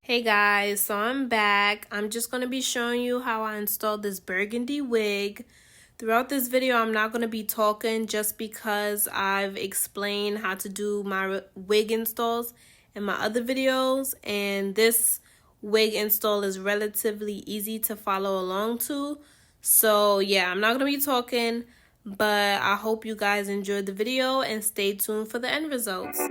Hey guys, so I'm back. I'm just going to be showing you how I installed this burgundy wig. Throughout this video, I'm not going to be talking just because I've explained how to do my wig installs in my other videos. And this wig install is relatively easy to follow along to. So yeah, I'm not going to be talking, but I hope you guys enjoyed the video and stay tuned for the end results.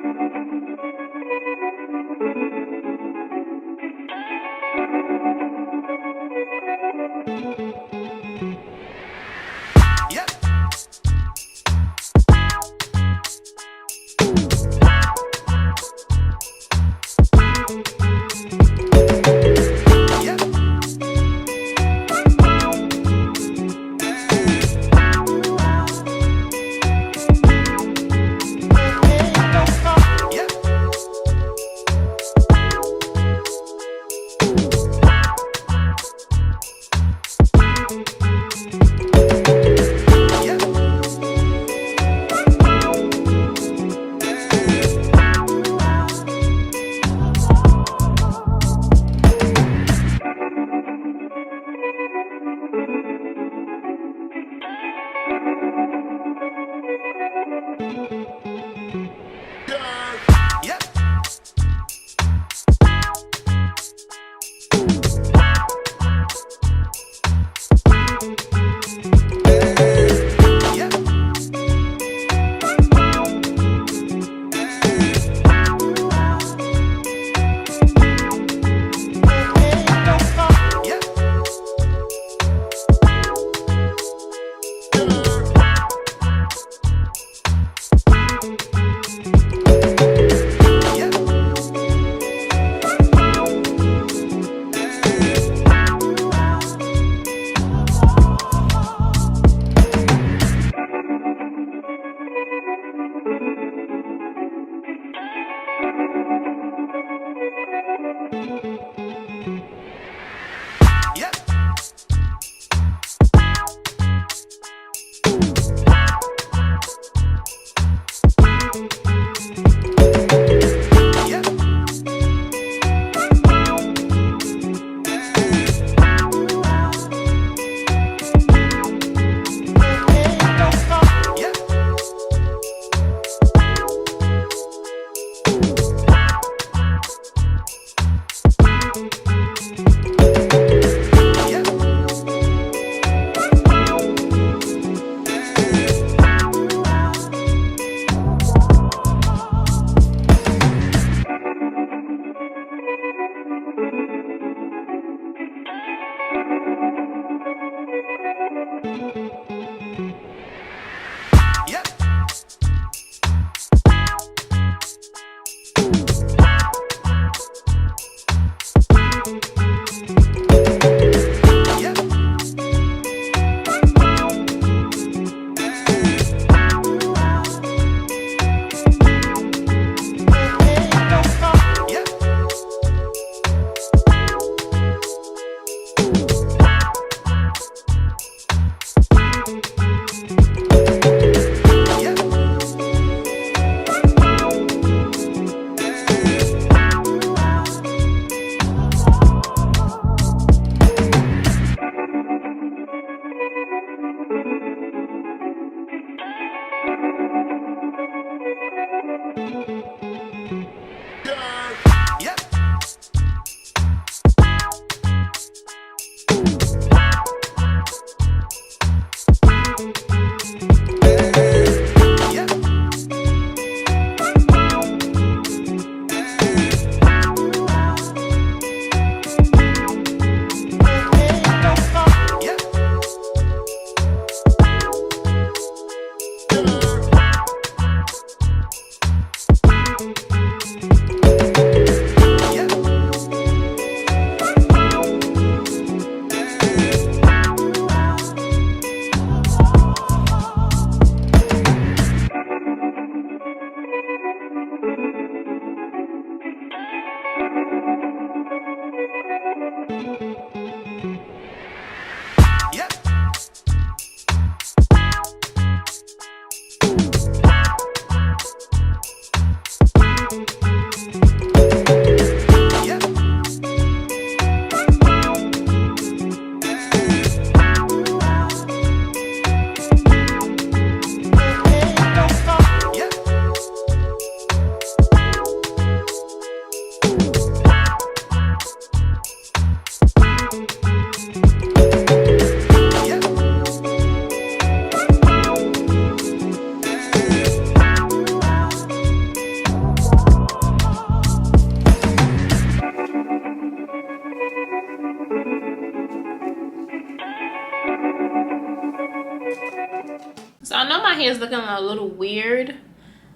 So I know my hair is looking a little weird,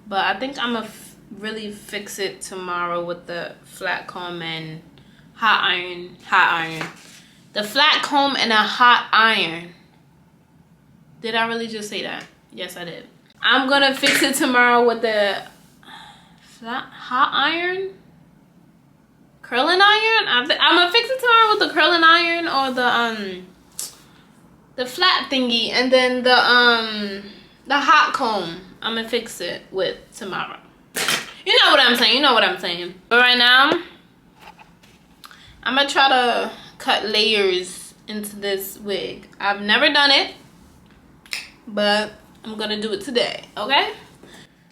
but I think I'm gonna really fix it tomorrow with the flat comb and hot iron. The flat comb and a hot iron. Did I really just say that? Yes, I did. I'm gonna fix it tomorrow with the hot iron, curling iron. I'm gonna fix it tomorrow with the curling iron or the flat thingy, and then the hot comb. I'm gonna fix it with tomorrow. You know what I'm saying. You know what I'm saying. But right now, I'm gonna try to cut layers into this wig. I've never done it, but I'm gonna do it today. Okay.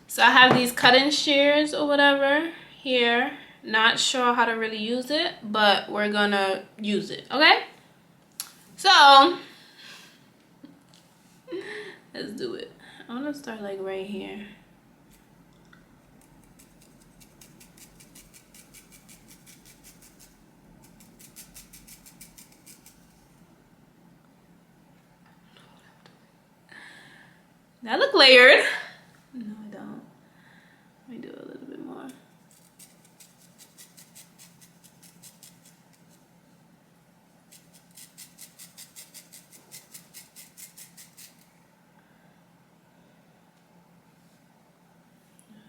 So I have these cutting shears or whatever here. Not sure how to really use it, but we're gonna use it. Okay. So let's do it. I want to start like right here. That look layered. No, I don't. Let me do a little bit more.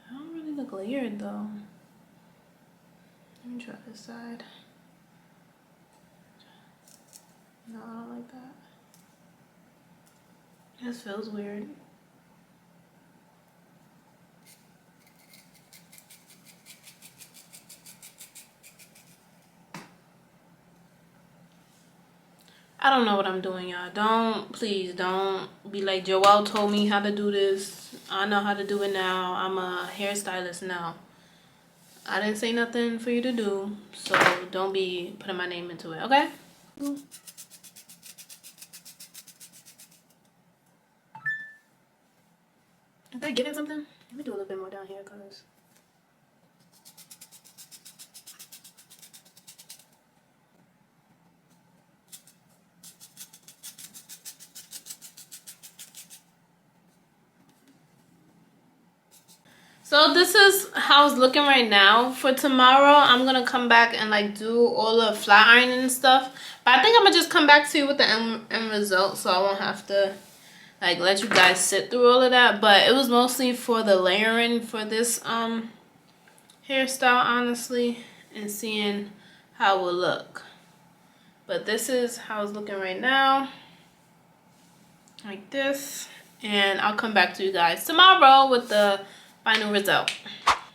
I don't really look layered though. Let me try this side. No, I don't like that. This feels weird. I don't know what I'm doing, y'all. Please don't be like, Joell told me how to do this. I know how to do it now. I'm a hairstylist now. I didn't say nothing for you to do, so don't be putting my name into it, okay? Is that getting something? Let me do a little bit more down here, cause so this is how it's looking right now. For tomorrow, I'm gonna come back and like do all the flat ironing and stuff. But I think I'm gonna just come back to you with the end result, so I won't have to like let you guys sit through all of that. But it was mostly for the layering for this hairstyle, honestly, and seeing how it will look. But this is how it's looking right now, like this. And I'll come back to you guys tomorrow with the final result.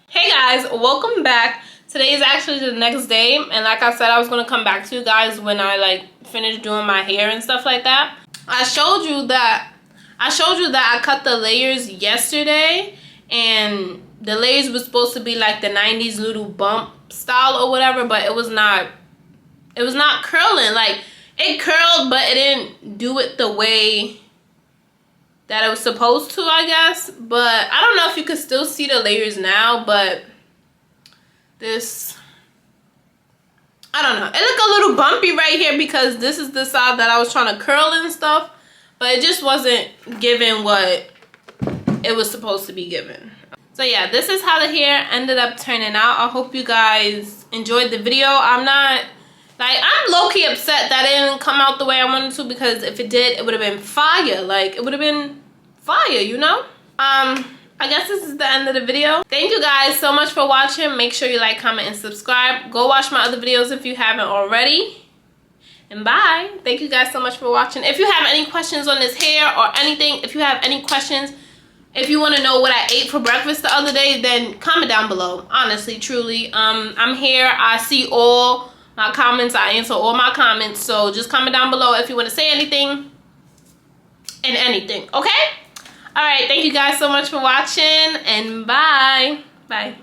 Hey guys, welcome back. Today is actually the next day, and like I said, I was gonna come back to you guys when I like finished doing my hair and stuff like that. I showed you that I cut the layers yesterday, and the layers was supposed to be like the 90s little bump style or whatever, but it was not curling. Like, it curled, but it didn't do it the way that it was supposed to, I guess. But I don't know if you could still see the layers now, but this, I don't know. It looked a little bumpy right here because this is the side that I was trying to curl and stuff, but it just wasn't giving what it was supposed to be given. So yeah, this is how the hair ended up turning out. I hope you guys enjoyed the video. I'm low-key upset that it didn't come out the way I wanted to, because if it did, it would have been fire. Like, it would have been fire, you know? I guess this is the end of the video. Thank you guys so much for watching. Make sure you like, comment, and subscribe. Go watch my other videos if you haven't already. And bye. Thank you guys so much for watching. If you have any questions on this hair or anything, if you have any questions, if you want to know what I ate for breakfast the other day, then comment down below. Honestly, truly. I'm here. I see all my comments. I answer all my comments. So just comment down below if you want to say anything and anything. Okay? All right. Thank you guys so much for watching. And bye. Bye.